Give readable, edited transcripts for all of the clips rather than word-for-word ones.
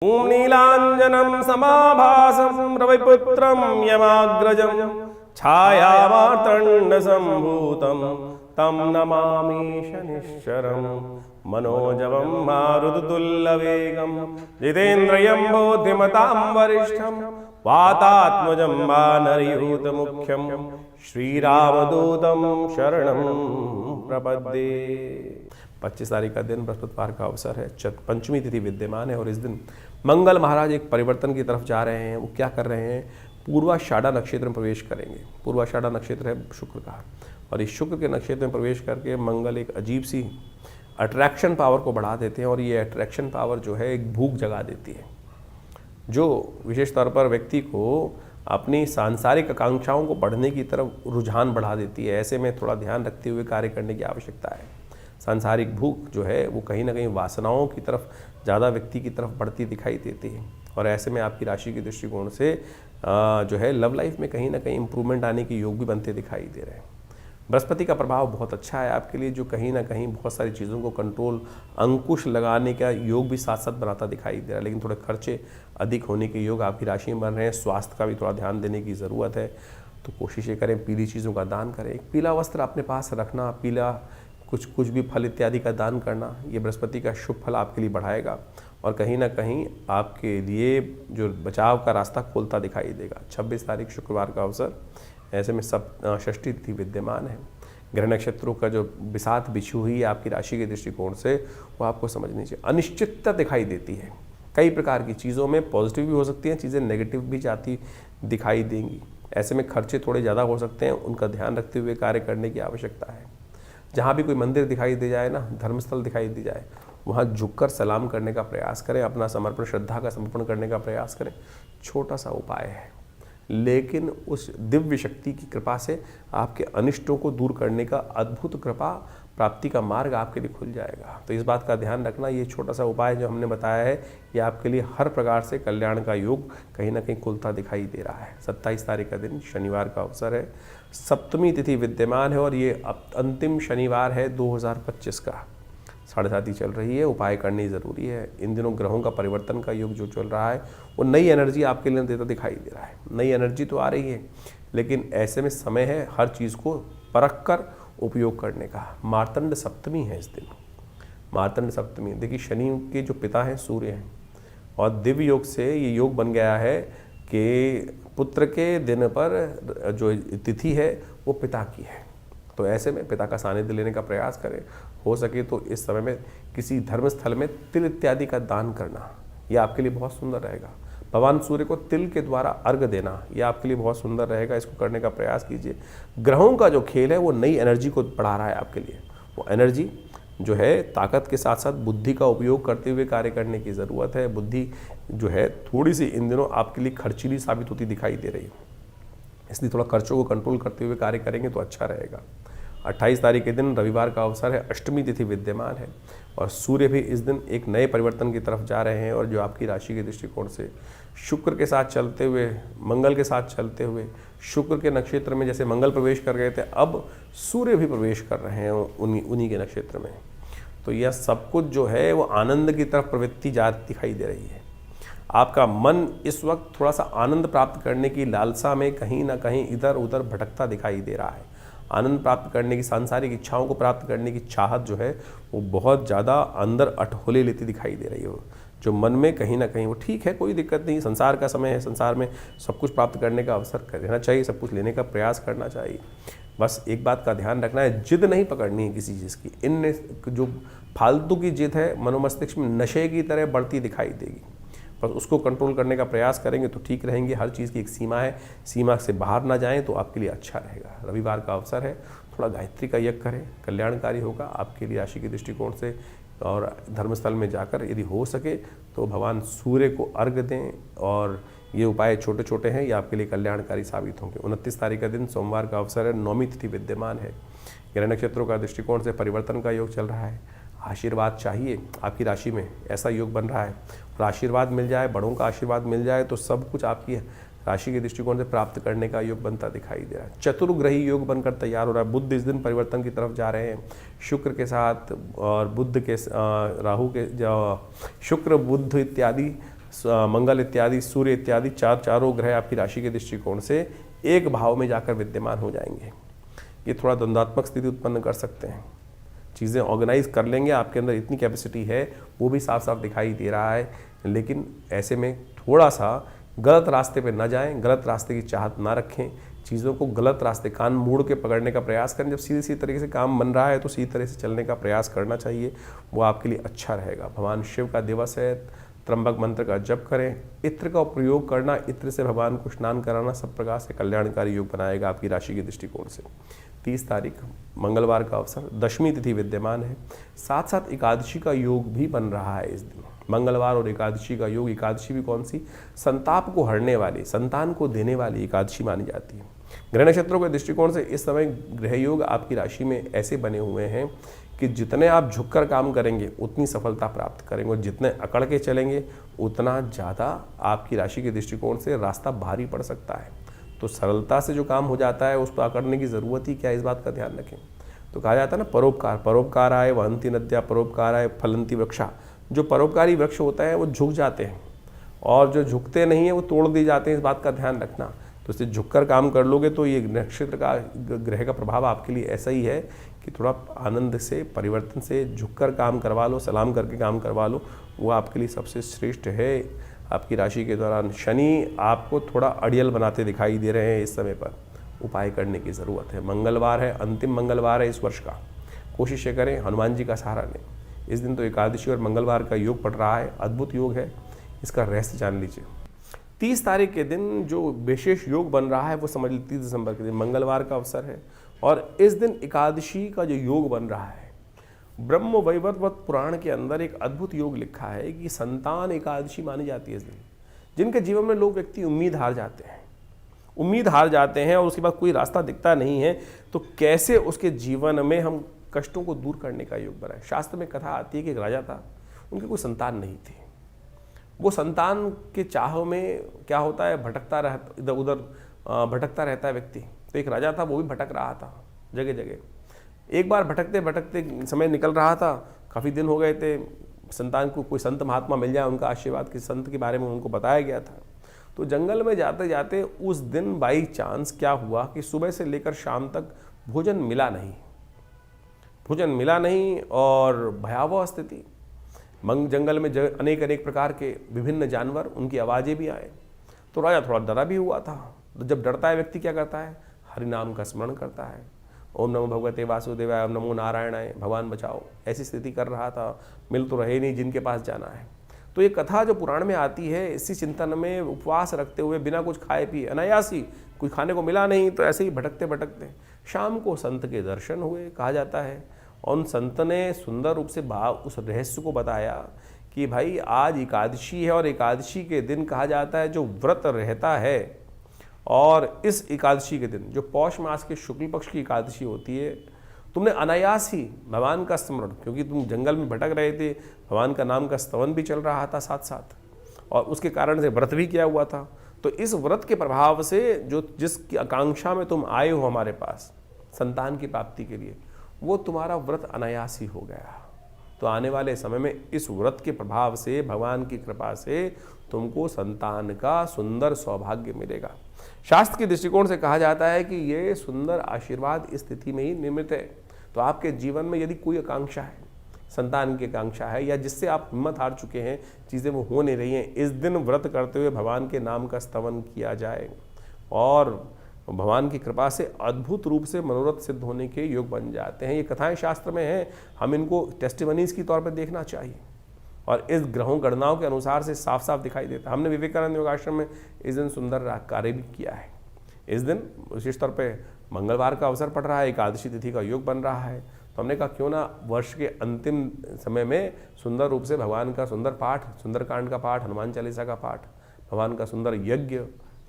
ॐ नीलाञ्जनं समाभासं रविपुत्रं यमाग्रजं छायामार्तण्डसम्भूतं तं नमामि शनिश्चरं मनोजवं मारुततुल्यवेगं जितेन्द्रियं बुद्धिमतां वरिष्ठं वातात्मजं वानरयूथमुख्यं श्रीरामदूतं शरणं प्रपद्ये। 25 तारीख का दिन बृहस्पतिवार का अवसर है, पंचमी तिथि विद्यमान है और इस दिन मंगल महाराज एक परिवर्तन की तरफ जा रहे हैं। वो क्या कर रहे हैं? पूर्वाषाढ़ा नक्षत्र में प्रवेश करेंगे। पूर्वाषाढ़ा नक्षत्र है शुक्र का, और इस शुक्र के नक्षत्र में प्रवेश करके मंगल एक अजीब सी अट्रैक्शन पावर को बढ़ा देते हैं, और ये अट्रैक्शन पावर जो है एक भूख जगा देती है, जो विशेष तौर पर व्यक्ति को अपनी सांसारिक आकांक्षाओं को बढ़ने की तरफ रुझान बढ़ा देती है। ऐसे में थोड़ा ध्यान रखते हुए कार्य करने की आवश्यकता है। सांसारिक भूख जो है वो कहीं ना कहीं वासनाओं की तरफ ज़्यादा व्यक्ति की तरफ बढ़ती दिखाई देती है, और ऐसे में आपकी राशि के दृष्टिकोण से जो है लव लाइफ में कहीं ना कहीं इंप्रूवमेंट आने के योग भी बनते दिखाई दे रहे हैं। बृहस्पति का प्रभाव बहुत अच्छा है आपके लिए, जो कहीं ना कहीं बहुत सारी चीज़ों को कंट्रोल, अंकुश लगाने का योग भी साथ साथ बनाता दिखाई दे रहा है। लेकिन थोड़े खर्चे अधिक होने के योग आपकी राशि में बन रहे हैं। स्वास्थ्य का भी थोड़ा ध्यान देने की ज़रूरत है, तो कोशिश करें पीली चीज़ों का दान करें। एक पीला वस्त्र अपने पास रखना, पीला कुछ भी फल इत्यादि का दान करना, ये बृहस्पति का शुभ फल आपके लिए बढ़ाएगा और कहीं ना कहीं आपके लिए जो बचाव का रास्ता खोलता दिखाई देगा। 26 तारीख शुक्रवार का अवसर, ऐसे में षष्ठी तिथि विद्यमान है। ग्रह नक्षत्रों का जो बिसात बिछी हुई है आपकी राशि के दृष्टिकोण से, वो आपको समझनी चाहिए। अनिश्चितता दिखाई देती है, कई प्रकार की चीज़ों में पॉजिटिव भी हो सकती हैं, चीज़ें नेगेटिव भी जाती दिखाई देंगी। ऐसे में खर्चे थोड़े ज़्यादा हो सकते हैं, उनका ध्यान रखते हुए कार्य करने की आवश्यकता है। जहाँ भी कोई मंदिर दिखाई दे जाए ना, धर्मस्थल दिखाई दे जाए, वहाँ झुककर सलाम करने का प्रयास करें, अपना समर्पण, श्रद्धा का समर्पण करने का प्रयास करें। छोटा सा उपाय है, लेकिन उस दिव्य शक्ति की कृपा से आपके अनिष्टों को दूर करने का अद्भुत कृपा प्राप्ति का मार्ग आपके लिए खुल जाएगा। तो इस बात का ध्यान रखना, ये छोटा सा उपाय जो हमने बताया है, ये आपके लिए हर प्रकार से कल्याण का योग कहीं ना कहीं खुलता दिखाई दे रहा है। 27 तारीख का दिन शनिवार का अवसर है, सप्तमी तिथि विद्यमान है और ये अंतिम शनिवार है 2025 का। 7:30 चल रही है, उपाय करनी ज़रूरी है। इन दिनों ग्रहों का परिवर्तन का योग जो चल रहा है, वो नई एनर्जी आपके लिए देता दिखाई दे रहा है। नई एनर्जी तो आ रही है, लेकिन ऐसे में समय है हर चीज़ को परख कर उपयोग करने का। मार्तंड सप्तमी है इस दिन। मार्तंड सप्तमी, देखिए शनि के जो पिता हैं सूर्य हैं, और दिव्य योग से ये योग बन गया है कि पुत्र के दिन पर जो तिथि है वो पिता की है। तो ऐसे में पिता का सानिध्य लेने का प्रयास करें। हो सके तो इस समय में किसी धर्मस्थल में तिल इत्यादि का दान करना, यह आपके लिए बहुत सुंदर रहेगा। भगवान सूर्य को तिल के द्वारा अर्घ देना, यह आपके लिए बहुत सुंदर रहेगा। इसको करने का प्रयास कीजिए। ग्रहों का जो खेल है वो नई एनर्जी को बढ़ा रहा है आपके लिए। वो एनर्जी जो है ताकत के साथ साथ बुद्धि का उपयोग करते हुए कार्य करने की ज़रूरत है। बुद्धि जो है थोड़ी सी इन दिनों आपके लिए खर्चीली साबित होती दिखाई दे रही है, इसलिए थोड़ा खर्चों को कंट्रोल करते हुए कार्य करेंगे तो अच्छा रहेगा। 28 तारीख के दिन रविवार का अवसर है, अष्टमी तिथि विद्यमान है और सूर्य भी इस दिन एक नए परिवर्तन की तरफ जा रहे हैं, और जो आपकी राशि के दृष्टिकोण से शुक्र के साथ चलते हुए, मंगल के साथ चलते हुए, शुक्र के नक्षत्र में जैसे मंगल प्रवेश कर गए थे, अब सूर्य भी प्रवेश कर रहे हैं उन्हीं के नक्षत्र में। तो यह सब कुछ जो है वो आनंद की तरफ प्रवृत्ति जा दिखाई दे रही है। आपका मन इस वक्त थोड़ा सा आनंद प्राप्त करने की लालसा में कहीं ना कहीं इधर उधर भटकता दिखाई दे रहा है। आनंद प्राप्त करने की, सांसारिक इच्छाओं को प्राप्त करने की चाहत जो है वो बहुत ज़्यादा अंदर अठोले लेती दिखाई दे रही है। जो मन में कहीं ना कहीं, वो ठीक है, कोई दिक्कत नहीं, संसार का समय है, संसार में सब कुछ प्राप्त करने का अवसर रहना चाहिए, सब कुछ लेने का प्रयास करना चाहिए। बस एक बात का ध्यान रखना है, जिद नहीं पकड़नी है किसी चीज़ की। इन जो फालतू की जिद है मनोमस्तिष्क में नशे की तरह बढ़ती दिखाई देगी, बस उसको कंट्रोल करने का प्रयास करेंगे तो ठीक रहेंगे। हर चीज़ की एक सीमा है, सीमा से बाहर ना जाएं तो आपके लिए अच्छा रहेगा। रविवार का अवसर है, थोड़ा गायत्री का यज्ञ करें, कल्याणकारी होगा आपके लिए राशि के दृष्टिकोण से। और धर्मस्थल में जाकर यदि हो सके तो भगवान सूर्य को अर्घ दें, और ये उपाय छोटे छोटे हैं, ये आपके लिए कल्याणकारी साबित होंगे। 29 तारीख का दिन सोमवार का अवसर है, नौमी तिथि विद्यमान है। ग्रह नक्षत्रों का दृष्टिकोण से परिवर्तन का योग चल रहा है। आशीर्वाद चाहिए, आपकी राशि में ऐसा योग बन रहा है, और आशीर्वाद मिल जाए, बड़ों का आशीर्वाद मिल जाए तो सब कुछ आपकी राशि के दृष्टिकोण से प्राप्त करने का योग बनता दिखाई दे रहा है। चतुर्ग्रही योग बनकर तैयार हो रहा है। बुध इस दिन परिवर्तन की तरफ जा रहे हैं, शुक्र के साथ और बुध के राहु के, शुक्र बुध इत्यादि मंगल इत्यादि, सूर्य इत्यादि चारों ग्रह आपकी राशि के दृष्टिकोण से एक भाव में जाकर विद्यमान हो जाएंगे। ये थोड़ा द्वंद्वात्मक स्थिति उत्पन्न कर सकते हैं, चीज़ें ऑर्गेनाइज कर लेंगे, आपके अंदर इतनी कैपेसिटी है वो भी साफ साफ दिखाई दे रहा है। लेकिन ऐसे में थोड़ा सा गलत रास्ते पे न जाएं, गलत रास्ते की चाहत ना रखें, चीज़ों को गलत रास्ते कान मोड़ के पकड़ने का प्रयास करें। जब सीधी सीधी तरीके से काम बन रहा है तो सीधी तरह से चलने का प्रयास करना चाहिए, वो आपके लिए अच्छा रहेगा। भगवान शिव का दिवस है, त्र्यंबक मंत्र का जप करें, इत्र का प्रयोग करना, इत्र से भगवान को स्नान कराना सब प्रकार से कल्याणकारी योग बनाएगा आपकी राशि के दृष्टिकोण से। 30 तारीख मंगलवार का अवसर, दशमी तिथि विद्यमान है, साथ साथ एकादशी का योग भी बन रहा है इस दिन। मंगलवार और एकादशी का योग, एकादशी भी कौन सी, संताप को हरने वाली, संतान को देने वाली एकादशी मानी जाती है। ग्रह नक्षत्रों के दृष्टिकोण से इस समय ग्रह योग आपकी राशि में ऐसे बने हुए हैं कि जितने आप झुककर काम करेंगे उतनी सफलता प्राप्त करेंगे, और जितने अकड़ के चलेंगे उतना ज़्यादा आपकी राशि के दृष्टिकोण से रास्ता भारी पड़ सकता है। तो सरलता से जो काम हो जाता है उस पर अकड़ने की ज़रूरत ही क्या, इस बात का ध्यान रखें। तो कहा जाता है ना, परोपकार, परोपकार आए वहंती नद्या, परोपकार आए फलंती वृक्षा। जो परोपकारी वृक्ष होता है वो झुक जाते हैं, और जो झुकते नहीं हैं वो तोड़ दिए जाते हैं, इस बात का ध्यान रखना। तो इससे झुककर काम कर लोगे तो ये नक्षत्र का, ग्रह का प्रभाव आपके लिए ऐसा ही है कि थोड़ा आनंद से, परिवर्तन से झुककर काम करवा लो, सलाम करके काम करवा लो, वो आपके लिए सबसे श्रेष्ठ है। आपकी राशि के दौरान शनि आपको थोड़ा अड़ियल बनाते दिखाई दे रहे हैं, इस समय पर उपाय करने की ज़रूरत है। मंगलवार है, अंतिम मंगलवार है इस वर्ष का, कोशिश करें हनुमान जी का सहारा लें। इस दिन तो एकादशी और मंगलवार का योग पड़ रहा है, अद्भुत योग है, इसका रहस्य जान लीजिए। 30 तारीख के दिन जो विशेष योग बन रहा है वो समझ लीजिए 30 दिसंबर के दिन मंगलवार का अवसर है, और इस दिन एकादशी का जो योग बन रहा है, ब्रह्म वैवर्त पुराण के अंदर एक अद्भुत योग लिखा है कि संतान एकादशी मानी जाती है इस दिन। जिनके जीवन में लोग व्यक्ति उम्मीद हार जाते हैं और उसके बाद कोई रास्ता दिखता नहीं है, तो कैसे उसके जीवन में हम कष्टों को दूर करने का योग बनाए। शास्त्र में कथा आती है कि एक राजा था, उनकी कोई संतान नहीं थी। वो संतान के चाह में क्या होता है, भटकता रहता, इधर उधर भटकता रहता है व्यक्ति। तो एक राजा था, वो भी भटक रहा था जगह जगह। एक बार भटकते भटकते समय निकल रहा था, काफ़ी दिन हो गए थे, संतान को कोई संत महात्मा मिल जाए, उनका आशीर्वाद, किसी संत के बारे में उनको बताया गया था। तो जंगल में जाते जाते उस दिन बाई चांस क्या हुआ कि सुबह से लेकर शाम तक भोजन मिला नहीं, और भयावह स्थिति। जंगल में अनेक अनेक प्रकार के विभिन्न जानवर, उनकी आवाज़ें भी आए। तो राजा थोड़ा डरा भी हुआ था। तो जब डरता है व्यक्ति क्या करता है, हरि नाम का स्मरण करता है, ओम नमो भगवते वासुदेवाय, ओम नमो नारायणाय, भगवान बचाओ। ऐसी स्थिति कर रहा था, मिल तो रहे नहीं जिनके पास जाना है। तो ये कथा जो पुराण में आती है, इसी चिंतन में उपवास रखते हुए, बिना कुछ खाए पिए, अनायासी, कोई खाने को मिला नहीं, तो ऐसे ही भटकते भटकते शाम को संत के दर्शन हुए। कहा जाता है उन संत ने सुंदर रूप से उस रहस्य को बताया कि भाई आज एकादशी है, और एकादशी के दिन कहा जाता है जो व्रत रहता है, और इस एकादशी के दिन जो पौष मास के शुक्ल पक्ष की एकादशी होती है, तुमने अनायास ही भगवान का स्मरण, क्योंकि तुम जंगल में भटक रहे थे, भगवान का नाम का स्तवन भी चल रहा था साथ साथ, और उसके कारण से व्रत भी किया हुआ था। तो इस व्रत के प्रभाव से जो जिसकी आकांक्षा में तुम आए हो हमारे पास संतान की प्राप्ति के लिए, वो तुम्हारा व्रत अनायास ही हो गया। तो आने वाले समय में इस व्रत के प्रभाव से, भगवान की कृपा से तुमको संतान का सुंदर सौभाग्य मिलेगा। शास्त्र के दृष्टिकोण से कहा जाता है कि ये सुंदर आशीर्वाद इस स्थिति में ही निर्मित है। तो आपके जीवन में यदि कोई आकांक्षा है, संतान की आकांक्षा है, या जिससे आप हिम्मत हार चुके हैं, चीज़ें वो हो नहीं रही हैं, इस दिन व्रत करते हुए भगवान के नाम का स्तवन किया जाए, और भगवान की कृपा से अद्भुत रूप से मनोरथ सिद्ध होने के योग बन जाते हैं। ये कथाएं शास्त्र में हैं, हम इनको टेस्टिमनीज की तौर पर देखना चाहिए, और इस ग्रहों गणनाओं के अनुसार से साफ साफ दिखाई देता है। हमने विवेकानंद योगाश्रम में इस दिन सुंदर कार्य भी किया है। इस दिन विशेष तौर पे मंगलवार का अवसर पड़ रहा है, एकादशी तिथि का योग बन रहा है, तो हमने कहा क्यों ना वर्ष के अंतिम समय में सुंदर रूप से भगवान का सुंदर पाठ, सुंदरकांड का पाठ, हनुमान चालीसा का पाठ, भगवान का सुंदर यज्ञ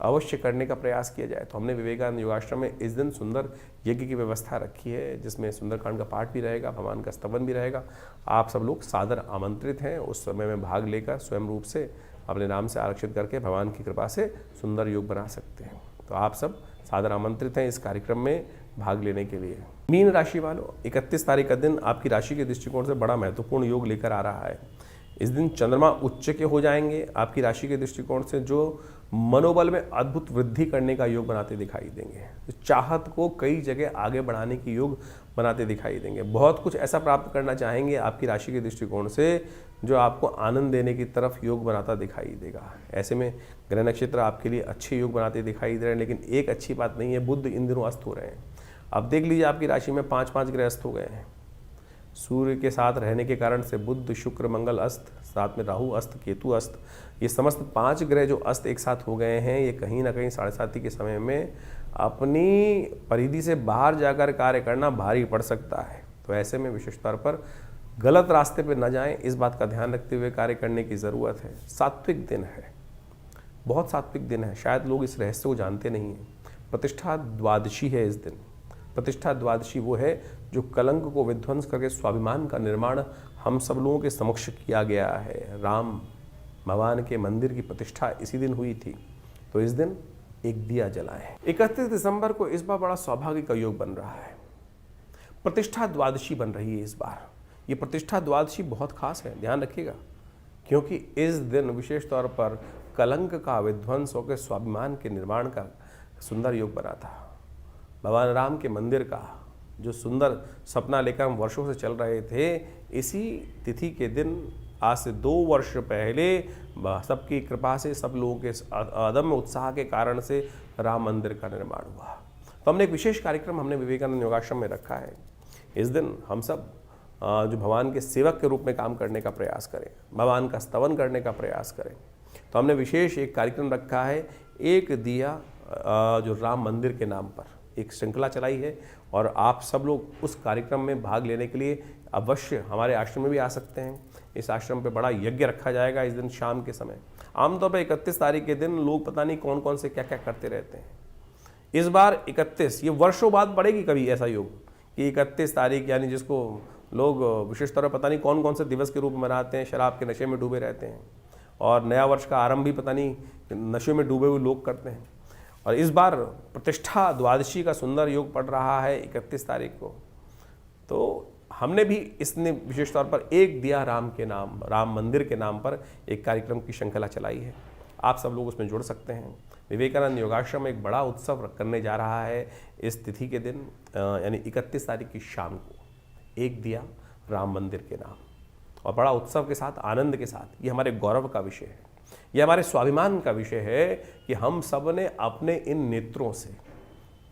अवश्य करने का प्रयास किया जाए। तो हमने विवेकानंद योगाश्रम में इस दिन सुंदर यज्ञ की व्यवस्था रखी है, जिसमें सुंदरकांड का पाठ भी रहेगा, भगवान का स्तवन भी रहेगा। आप सब लोग सादर आमंत्रित हैं उस समय में भाग लेकर स्वयं रूप से अपने नाम से आरक्षित करके भगवान की कृपा से सुंदर योग बना सकते हैं। तो आप सब सादर आमंत्रित हैं इस कार्यक्रम में भाग लेने के लिए। मीन राशि वालों, 31 तारीख का दिन आपकी राशि के दृष्टिकोण से बड़ा महत्वपूर्ण योग लेकर आ रहा है। इस दिन चंद्रमा उच्च के हो जाएंगे आपकी राशि के दृष्टिकोण से, जो मनोबल में अद्भुत वृद्धि करने का योग बनाते दिखाई देंगे। तो चाहत को कई जगह आगे बढ़ाने की योग बनाते दिखाई देंगे। बहुत कुछ ऐसा प्राप्त करना चाहेंगे आपकी राशि के दृष्टिकोण से जो आपको आनंद देने की तरफ योग बनाता दिखाई देगा। ऐसे में ग्रह नक्षत्र आपके लिए अच्छे योग बनाते दिखाई दे रहे हैं। लेकिन एक अच्छी बात नहीं है, बुध इन दिनों अस्त हो रहे हैं। अब देख लीजिए आपकी राशि में 5 ग्रह अस्त हो गए हैं। सूर्य के साथ रहने के कारण से बुध, शुक्र, मंगल अस्त, साथ में राहु अस्त, केतु अस्त, ये समस्त 5 ग्रह जो अस्त एक साथ हो गए हैं, ये कहीं ना कहीं 7:30 के समय में अपनी परिधि से बाहर जाकर कार्य करना भारी पड़ सकता है। तो ऐसे में विशेष तौर पर गलत रास्ते पर न जाएं, इस बात का ध्यान रखते हुए कार्य करने की ज़रूरत है। सात्विक दिन है, बहुत सात्विक दिन है। शायद लोग इस रहस्य को जानते नहीं हैं। प्रतिष्ठा द्वादशी है इस दिन। प्रतिष्ठा द्वादशी वो है जो कलंक को विध्वंस करके स्वाभिमान का निर्माण हम सब लोगों के समक्ष किया गया है। राम भगवान के मंदिर की प्रतिष्ठा इसी दिन हुई थी। तो इस दिन एक दिया जलाएं। 31 दिसंबर को इस बार बड़ा सौभाग्य का योग बन रहा है। प्रतिष्ठा द्वादशी बन रही है इस बार। ये प्रतिष्ठा द्वादशी बहुत खास है, ध्यान रखिएगा, क्योंकि इस दिन विशेष तौर पर कलंक का विध्वंस होकर स्वाभिमान के निर्माण का सुंदर योग बना था। भगवान राम के मंदिर का जो सुंदर सपना लेकर हम वर्षों से चल रहे थे, इसी तिथि के दिन आज से 2 वर्ष पहले सबकी कृपा से, सब लोगों के अदम्य उत्साह के कारण से राम मंदिर का निर्माण हुआ। तो हमने एक विशेष कार्यक्रम हमने विवेकानंद योगाश्रम में रखा है। इस दिन हम सब जो भगवान के सेवक के रूप में काम करने का प्रयास करें, भगवान का स्तवन करने का प्रयास करें। तो हमने विशेष एक कार्यक्रम रखा है, एक दिया जो राम मंदिर के नाम पर एक श्रृंखला चलाई है। और आप सब लोग उस कार्यक्रम में भाग लेने के लिए अवश्य हमारे आश्रम में भी आ सकते हैं। इस आश्रम पे बड़ा यज्ञ रखा जाएगा इस दिन शाम के समय। आमतौर पर 31 तारीख के दिन लोग पता नहीं कौन कौन से क्या क्या करते रहते हैं। इस बार 31, ये वर्षों बाद पड़ेगी कभी ऐसा योग कि 31 तारीख, यानी जिसको लोग विशेष तौर पर पता नहीं कौन कौन से दिवस के रूप में मनाते हैं, शराब के नशे में डूबे रहते हैं और नया वर्ष का आरंभ भी पता नहीं नशे में डूबे हुए लोग करते हैं। और इस बार प्रतिष्ठा द्वादशी का सुंदर योग पड़ रहा है 31 तारीख को। तो हमने भी इसने विशेष तौर पर एक दिया राम के नाम, राम मंदिर के नाम पर एक कार्यक्रम की श्रृंखला चलाई है। आप सब लोग उसमें जुड़ सकते हैं। विवेकानंद योगाश्रम एक बड़ा उत्सव करने जा रहा है इस तिथि के दिन, यानी 31 तारीख की शाम को, एक दिया राम मंदिर के नाम, और बड़ा उत्सव के साथ, आनंद के साथ। ये हमारे गौरव का विषय है, ये हमारे स्वाभिमान का विषय है कि हम सब ने अपने इन नेत्रों से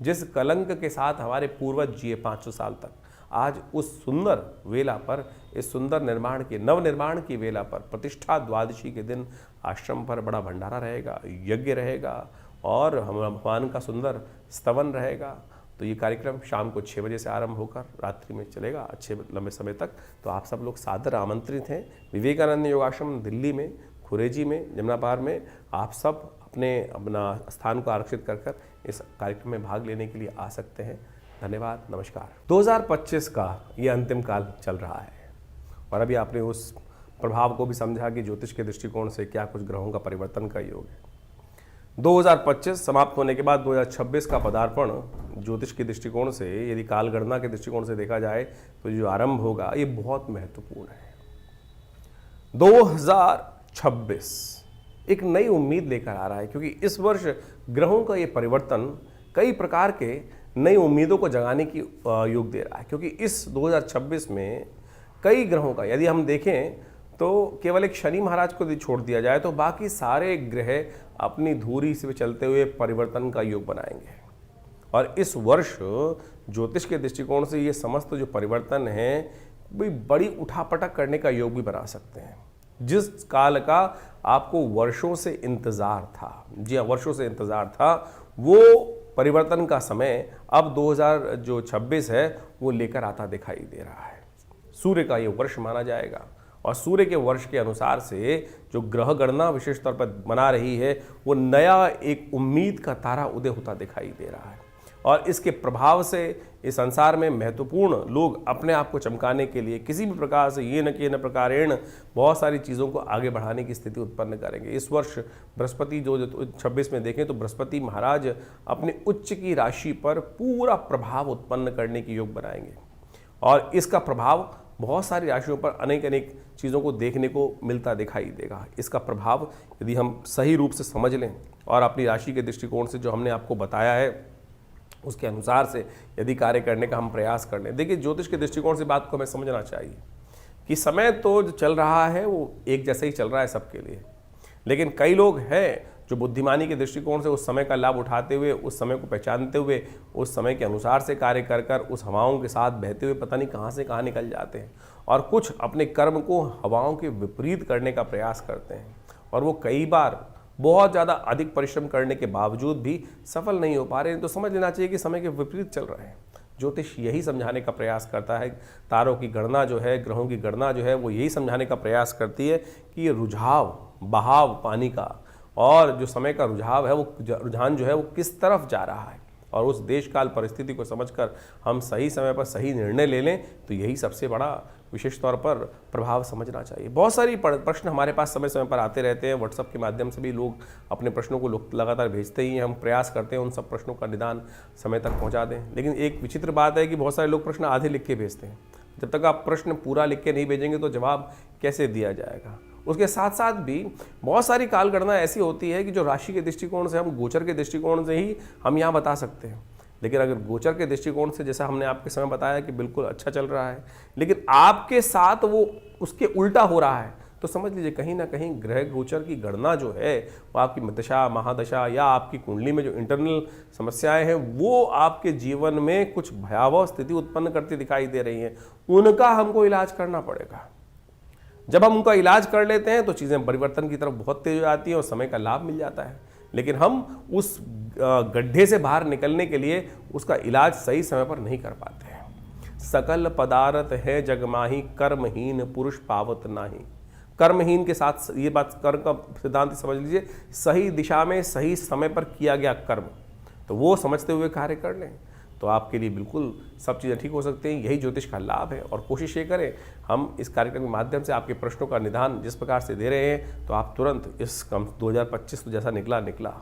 जिस कलंक के साथ हमारे पूर्वज जिए 500 साल तक, आज उस सुंदर वेला पर, इस सुंदर निर्माण के नवनिर्माण की वेला पर, प्रतिष्ठा द्वादशी के दिन आश्रम पर बड़ा भंडारा रहेगा, यज्ञ रहेगा और भगवान का सुंदर स्तवन रहेगा। तो ये कार्यक्रम शाम को 6 बजे से आरंभ होकर रात्रि में चलेगा अच्छे लंबे समय तक। तो आप सब लोग सादर आमंत्रित हैं। विवेकानंद योगाश्रम दिल्ली में, खुरेजी में, जमुना पार में आप सब अपना स्थान को आरक्षित कर इस कार्यक्रम में भाग लेने के लिए आ सकते हैं। धन्यवाद, नमस्कार। 2025 का ये अंतिम काल चल रहा है और अभी आपने उस प्रभाव को भी समझा कि ज्योतिष के दृष्टिकोण से क्या कुछ ग्रहों का परिवर्तन का योग है। 2025 समाप्त होने के बाद 2026 का पदार्पण ज्योतिष के दृष्टिकोण से, यदि काल गणना के दृष्टिकोण से देखा जाए तो जो आरंभ होगा ये बहुत महत्वपूर्ण है। 2026 एक नई उम्मीद लेकर आ रहा है, क्योंकि इस वर्ष ग्रहों का ये परिवर्तन कई प्रकार के नई उम्मीदों को जगाने की योग दे रहा है। क्योंकि इस 2026 में कई ग्रहों का, यदि हम देखें तो केवल एक शनि महाराज को यदि छोड़ दिया जाए तो बाकी सारे ग्रह अपनी धुरी से चलते हुए परिवर्तन का योग बनाएंगे। और इस वर्ष ज्योतिष के दृष्टिकोण से ये समस्त जो परिवर्तन है भी बड़ी उठापटक करने का योग भी बना सकते हैं। जिस काल का आपको वर्षों से इंतजार था, जी हाँ, वर्षों से इंतजार था, वो परिवर्तन का समय अब 2026 है वो लेकर आता दिखाई दे रहा है। सूर्य का ये वर्ष माना जाएगा और सूर्य के वर्ष के अनुसार से जो ग्रह गणना विशेष तौर पर बना रही है, वो नया एक उम्मीद का तारा उदय होता दिखाई दे रहा है। और इसके प्रभाव से इस संसार में महत्वपूर्ण लोग अपने आप को चमकाने के लिए किसी भी प्रकार से ये न कि न प्रकारेण बहुत सारी चीज़ों को आगे बढ़ाने की स्थिति उत्पन्न करेंगे। इस वर्ष बृहस्पति जो 26 में देखें तो बृहस्पति महाराज अपने उच्च की राशि पर पूरा प्रभाव उत्पन्न करने की योग बनाएंगे और इसका प्रभाव बहुत सारी राशियों पर अनेक अनेक चीज़ों को देखने को मिलता दिखाई देगा। इसका प्रभाव यदि हम सही रूप से समझ लें और अपनी राशि के दृष्टिकोण से जो हमने आपको बताया है उसके अनुसार से यदि कार्य करने का हम प्रयास कर लें। देखिए, ज्योतिष के दृष्टिकोण से बात को हमें समझना चाहिए कि समय तो जो चल रहा है वो एक जैसा ही चल रहा है सबके लिए, लेकिन कई लोग हैं जो बुद्धिमानी के दृष्टिकोण से उस समय का लाभ उठाते हुए, उस समय को पहचानते हुए, उस समय के अनुसार से कार्य कर कर उस हवाओं के साथ बहते हुए पता नहीं कहाँ से कहाँ निकल जाते हैं, और कुछ अपने कर्म को हवाओं के विपरीत करने का प्रयास करते हैं, और वो कई बार बहुत ज़्यादा अधिक परिश्रम करने के बावजूद भी सफल नहीं हो पा रहे हैं। तो समझ लेना चाहिए कि समय के विपरीत चल रहे हैं। ज्योतिष यही समझाने का प्रयास करता है, तारों की गणना जो है, ग्रहों की गणना जो है, वो यही समझाने का प्रयास करती है कि ये रुझाव, बहाव पानी का, और जो समय का रुझाव है, वो रुझान जो है वो किस तरफ जा रहा है, और उस देश काल परिस्थिति को समझकर हम सही समय पर सही निर्णय ले लें, तो यही सबसे बड़ा विशेष तौर पर प्रभाव समझना चाहिए। बहुत सारी प्रश्न हमारे पास समय समय पर आते रहते हैं। व्हाट्सएप के माध्यम से भी लोग अपने प्रश्नों को लगातार भेजते ही हैं। हम प्रयास करते हैं उन सब प्रश्नों का निदान समय तक पहुंचा दें। लेकिन एक विचित्र बात है कि बहुत सारे लोग प्रश्न आधे लिख के भेजते हैं। जब तक आप प्रश्न पूरा लिख के नहीं भेजेंगे तो जवाब कैसे दिया जाएगा। उसके साथ साथ भी बहुत सारी कालगणना ऐसी होती है कि जो राशि के दृष्टिकोण से, हम गोचर के दृष्टिकोण से ही हम यहाँ बता सकते हैं। लेकिन अगर गोचर के दृष्टिकोण से, जैसा हमने आपके समय बताया कि बिल्कुल अच्छा चल रहा है, लेकिन आपके साथ वो उसके उल्टा हो रहा है, तो समझ लीजिए कहीं ना कहीं ग्रह गोचर की गणना जो है वो आपकी दशा, महादशा या आपकी कुंडली में जो इंटरनल समस्याएं हैं वो आपके जीवन में कुछ भयावह स्थिति उत्पन्न करती दिखाई दे रही हैं। उनका हमको इलाज करना पड़ेगा। जब हम उनका इलाज कर लेते हैं तो चीज़ें परिवर्तन की तरफ बहुत तेज हो जाती हैं और समय का लाभ मिल जाता है। लेकिन हम उस गड्ढे से बाहर निकलने के लिए उसका इलाज सही समय पर नहीं कर पाते हैं। सकल पदार्थ है जग माही, कर्महीन पुरुष पावत नाही। कर्महीन के साथ ये बात, कर्म का सिद्धांत समझ लीजिए, सही दिशा में सही समय पर किया गया कर्म, तो वो समझते हुए कार्य कर लें तो आपके लिए बिल्कुल सब चीज़ें ठीक हो सकती हैं। यही ज्योतिष का लाभ है। और कोशिश ये करें, हम इस कार्यक्रम के माध्यम से आपके प्रश्नों का निदान जिस प्रकार से दे रहे हैं, तो आप तुरंत इस 2025 तो जैसा निकला,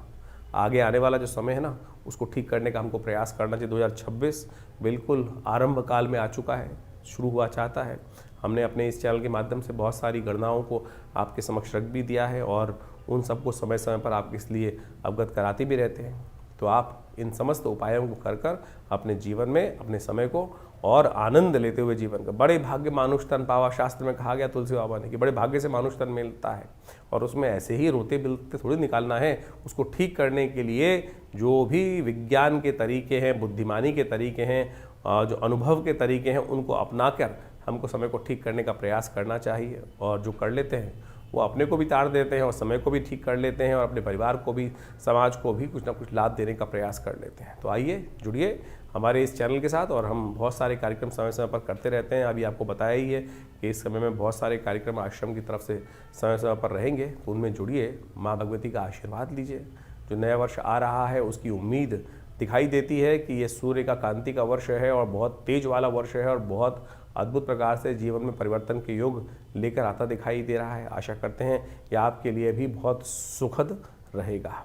आगे आने वाला जो समय है ना, उसको ठीक करने का हमको प्रयास करना चाहिए। 2026 बिल्कुल आरंभ काल में आ चुका है, शुरू हुआ चाहता है। हमने अपने इस चैनल के माध्यम से बहुत सारी गणनाओं को आपके समक्ष रख भी दिया है और उन सबको समय समय पर आपके इसलिए अवगत कराते भी रहते हैं। तो आप इन समस्त उपायों को कर कर अपने जीवन में अपने समय को और आनंद लेते हुए जीवन का, बड़े भाग्य मानुष तन पावा, शास्त्र में कहा गया तुलसी बाबा ने कि बड़े भाग्य से मानुष तन मिलता है, और उसमें ऐसे ही रोते बिलते थोड़ी निकालना है। उसको ठीक करने के लिए जो भी विज्ञान के तरीके हैं, बुद्धिमानी के तरीके हैं, जो अनुभव के तरीके हैं, उनको अपना कर हमको समय को ठीक करने का प्रयास करना चाहिए। और जो कर लेते हैं वो अपने को भी तार देते हैं और समय को भी ठीक कर लेते हैं और अपने परिवार को भी, समाज को भी कुछ ना कुछ लाभ देने का प्रयास कर लेते हैं। तो आइए जुड़िए हमारे इस चैनल के साथ, और हम बहुत सारे कार्यक्रम समय समय पर करते रहते हैं। अभी आपको बताया ही है कि इस समय में बहुत सारे कार्यक्रम आश्रम की तरफ से समय समय पर रहेंगे, तो उनमें जुड़िए, माँ भगवती का आशीर्वाद लीजिए। जो नया वर्ष आ रहा है उसकी उम्मीद दिखाई देती है कि ये सूर्य का कांति का वर्ष है और बहुत तेज वाला वर्ष है और बहुत अद्भुत प्रकार से जीवन में परिवर्तन के योग लेकर आता दिखाई दे रहा है। आशा करते हैं कि आपके लिए भी बहुत सुखद रहेगा।